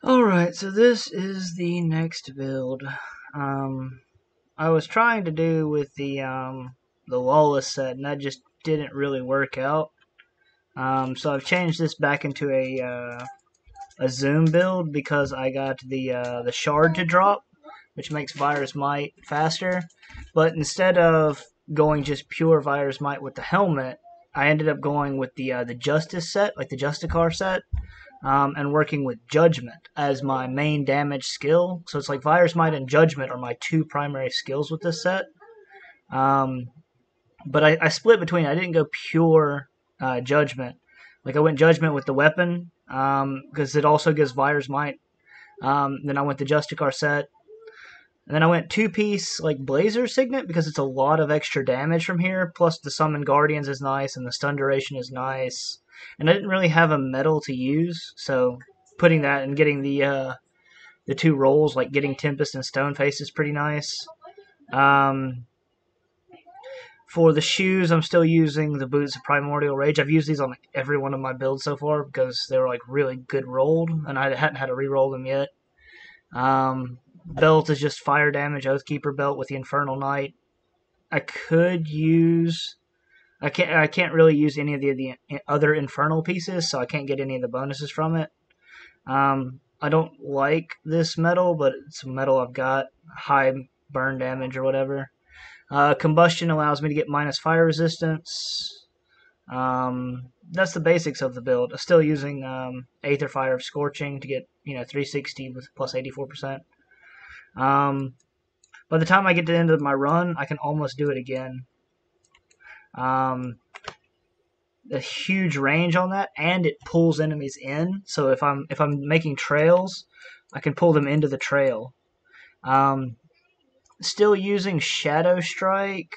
Alright, so this is the next build. I was trying to do with the Lawless set, and that just didn't really work out. So I've changed this back into a Zoom build because I got the Shard to drop, which makes Virus Might faster. But instead of going just pure Virus Might with the helmet, I ended up going with the Justice set, like the Justicar set. And working with Judgment as my main damage skill. So it's like Virus Might and Judgment are my two primary skills with this set. But I split between. I didn't go pure Judgment. Like I went Judgment with the weapon because it also gives Virus Might. Then I went the Justicar set. And then I went two-piece like Blazer Signet because it's a lot of extra damage from here. Plus the Summon Guardians is nice and the stun duration is nice. And I didn't really have a metal to use, so putting that and getting the two rolls, like getting Tempest and Stoneface, is pretty nice. For the shoes, I'm still using the boots of Primordial Rage. I've used these on like every one of my builds so far because they were like really good rolled, and I hadn't had to re-roll them yet. Belt is just fire damage, Oathkeeper belt with the Infernal Knight. I could use... I can't really use any of the other Infernal pieces, so I can't get any of the bonuses from it. I don't like this metal, but it's a metal I've got. High burn damage or whatever. Combustion allows me to get minus fire resistance. That's the basics of the build. I'm still using Aether Fire of Scorching to get 360 with plus 84%. By the time I get to the end of my run, I can almost do it again. A huge range on that, and it pulls enemies in. So if I'm making trails, I can pull them into the trail. Still using Shadow Strike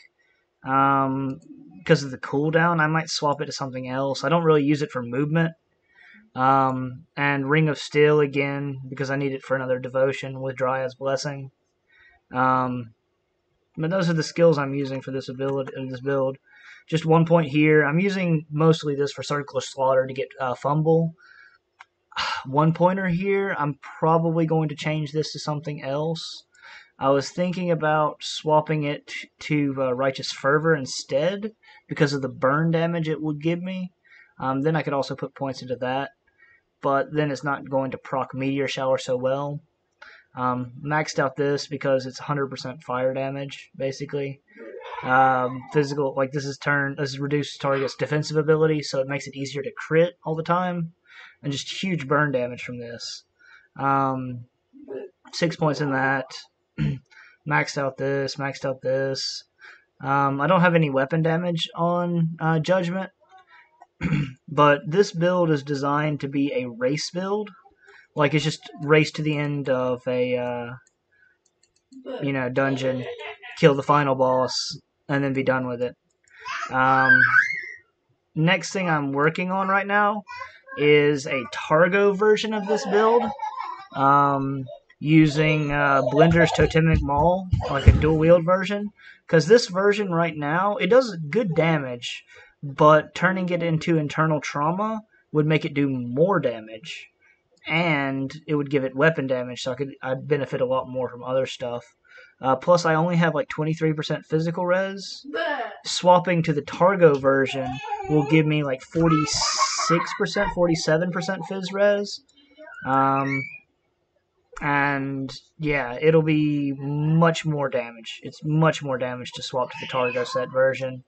because of the cooldown. I might swap it to something else. I don't really use it for movement. And Ring of Steel again because I need it for another devotion with Dryad's Blessing. But those are the skills I'm using for this build. Just 1 point here. I'm using mostly this for Circular Slaughter to get Fumble. 1 pointer here. I'm probably going to change this to something else. I was thinking about swapping it to Righteous Fervor instead because of the burn damage it would give me. Then I could also put points into that. But then it's not going to proc Meteor Shower so well. Maxed out this because it's 100% fire damage, basically. Physical, like this is reduced target's defensive ability, so it makes it easier to crit all the time, and just huge burn damage from this. 6 points in that. Maxed out this. I don't have any weapon damage on Judgment, but this build is designed to be a race build. Like it's just race to the end of a dungeon, kill the final boss, and then be done with it. Next thing I'm working on right now is a Targo version of this build, using Blender's Totemic Maul, like a dual wield version. Because this version right now, it does good damage, but turning it into Internal Trauma would make it do more damage. And it would give it weapon damage, so I'd benefit a lot more from other stuff. Plus, I only have like 23% physical res. Swapping to the Targo version will give me like 46%, 47% phys res. And yeah, it'll be much more damage. It's much more damage to swap to the Targo set version.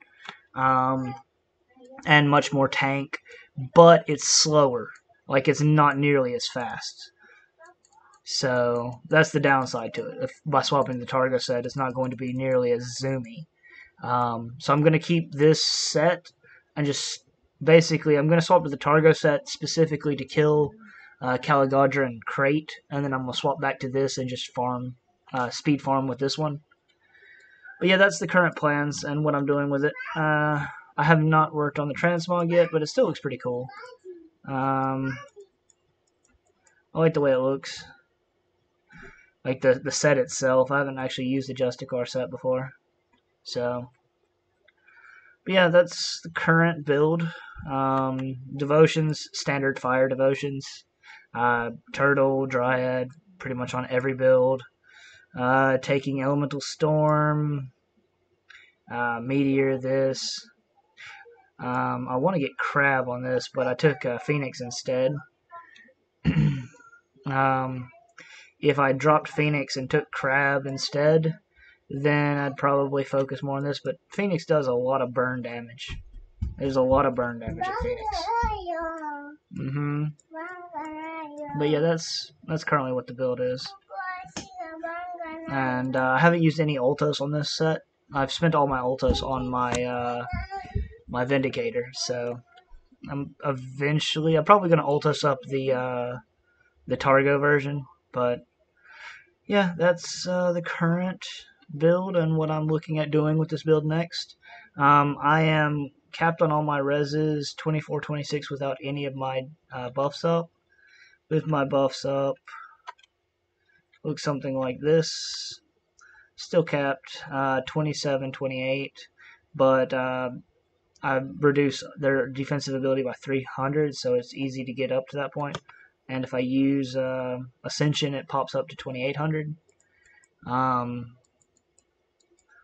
And much more tank, but it's slower. Like, it's not nearly as fast. So, that's the downside to it. By swapping the Targo set, it's not going to be nearly as zoomy. So I'm going to keep this set, and just, basically, I'm going to swap to the Targo set specifically to kill Caligadra and Crate, and then I'm going to swap back to this and just farm, speed farm with this one. But yeah, that's the current plans and what I'm doing with it. I have not worked on the transmog yet, but it still looks pretty cool. I like the way it looks. Like the set itself. I haven't actually used the Justicar set before. So, but yeah, that's the current build. Devotions, standard fire devotions. Turtle, Dryad, pretty much on every build. Taking Elemental Storm, Meteor, this. I want to get Crab on this, but I took Phoenix instead. If I dropped Phoenix and took Crab instead, then I'd probably focus more on this. But Phoenix does a lot of burn damage. There's a lot of burn damage at Phoenix. But yeah, that's currently what the build is. And I haven't used any Ultos on this set. I've spent all my Ultos on my my Vindicator, so I'm probably gonna Ultos up the Targo version. But yeah, that's the current build and what I'm looking at doing with this build next. I am capped on all my reses 24, 26 without any of my buffs up. With my buffs up, looks something like this. Still capped 27, 28, but I've reduced their defensive ability by 300, so it's easy to get up to that point. And if I use Ascension, it pops up to 2800. All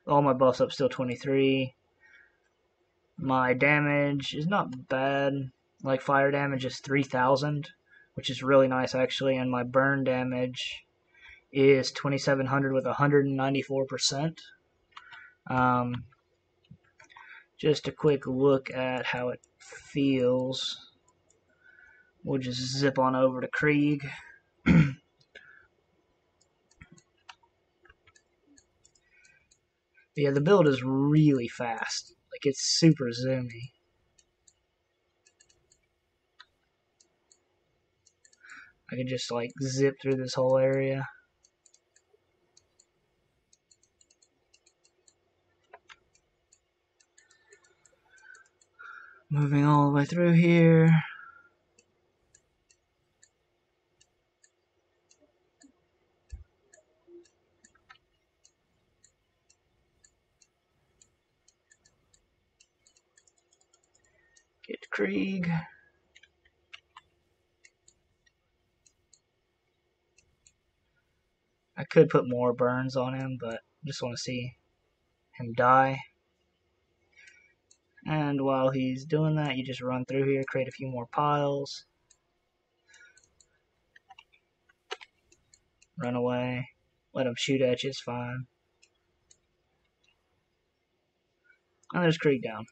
my buffs up still 23. My damage is not bad. Like fire damage is 3000, which is really nice actually, and my burn damage is 2700 with 194%. Just a quick look at how it feels. We'll just zip on over to Krieg. Yeah, the build is really fast. Like, it's super zoomy. I can just, like, zip through this whole area. Moving all the way through here. Get Krieg. I could put more burns on him, but I just want to see him die. And while he's doing that, you just run through here, create a few more piles. Run away. Let him shoot at you, it's fine. And there's Krieg down.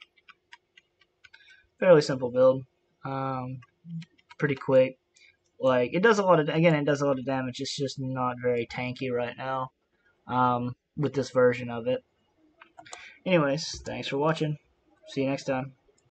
Fairly simple build. Pretty quick. Like, it does a lot of, again, it does a lot of damage. It's just not very tanky right now with this version of it. Anyways, thanks for watching. See you next time.